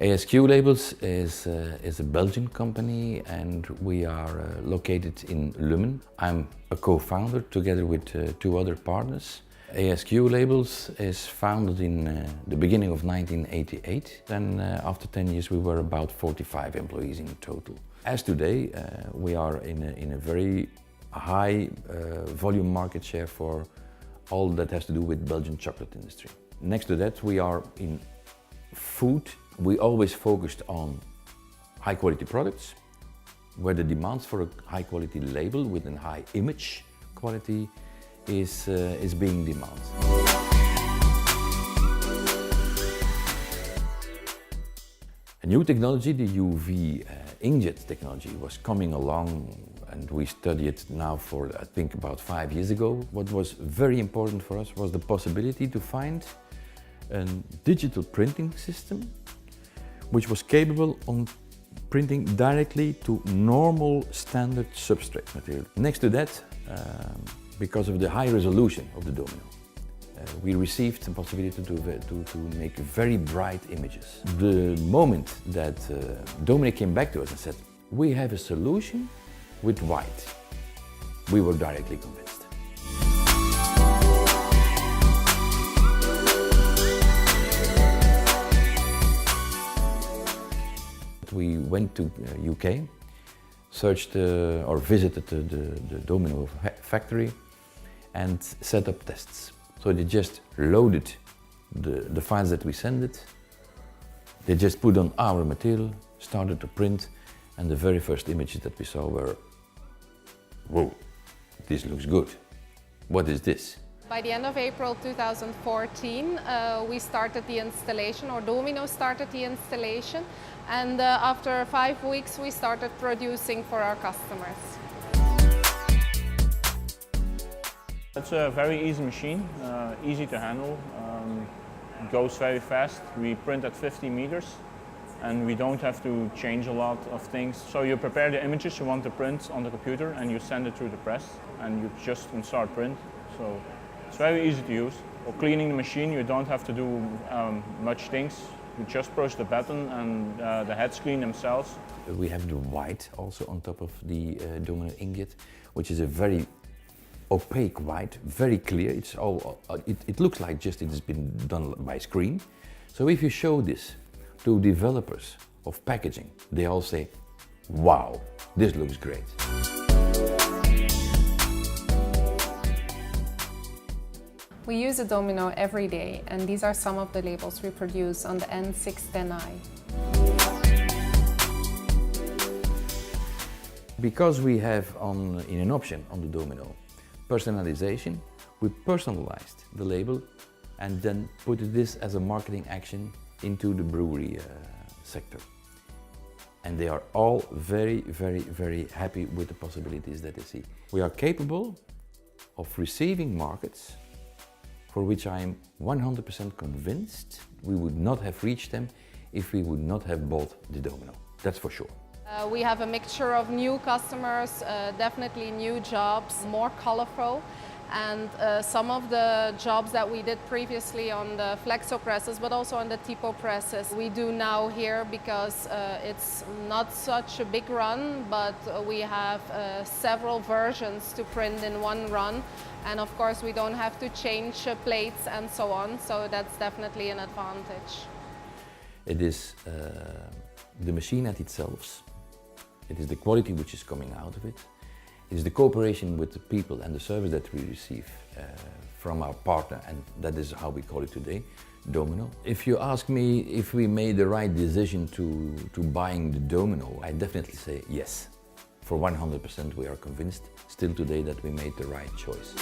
ASQ Labels is a Belgian company, and we are located in Lummen. I'm a co-founder together with two other partners. ASQ Labels is founded in the beginning of 1988, and after 10 years we were about 45 employees in total. As today, we are in a very high volume market share for all that has to do with Belgian chocolate industry. Next to that, we are in food. We always focused on high quality products, where the demands for a high quality label with a high image quality is being demanded. A new technology, the UV inkjet technology, was coming along, and we studied it now for I think about 5 years ago. What was very important for us was the possibility to find a digital printing system which was capable of printing directly to normal standard substrate material. Next to that, because of the high resolution of the Domino, we received the possibility to make very bright images. The moment that Domino came back to us and said, "We have a solution with white," we were directly convinced. We went to UK, searched or visited the Domino factory and set up tests. So they just loaded the files that we sent. They just put on our material, started to print, and the very first images that we saw were, "Whoa, this looks good. What is this?" By the end of April 2014, we started the installation, or Domino started the installation, and after 5 weeks we started producing for our customers. It's a very easy machine, easy to handle, goes very fast. We print at 50 meters and we don't have to change a lot of things. So you prepare the images you want to print on the computer and you send it through the press and you just start print. So it's very easy to use. For cleaning the machine you don't have to do much things. You just push the button and the heads clean themselves. We have the white also on top of the Domino inkjet, which is a very opaque white, very clear. It's all, it looks like just it has been done by screen. So if you show this to developers of packaging, they all say, "Wow, this looks great." We use a Domino every day, and these are some of the labels we produce on the N610i. Because we have in an option on the Domino personalization, we personalized the label and then put this as a marketing action into the brewery sector. And they are all very, very, very happy with the possibilities that they see. We are capable of receiving markets for which I am 100% convinced we would not have reached them if we would not have bought the Domino. That's for sure. We have a mixture of new customers, definitely new jobs, more colorful, and some of the jobs that we did previously on the flexo presses, but also on the tipo presses, we do now here because it's not such a big run, but we have several versions to print in one run, and of course we don't have to change plates and so on, so that's definitely an advantage. It is the machine at itself. It is the quality which is coming out of it. It is the cooperation with the people and the service that we receive from our partner, and that is how we call it today, Domino. If you ask me if we made the right decision to buying the Domino, I definitely say yes. For 100% we are convinced still today that we made the right choice.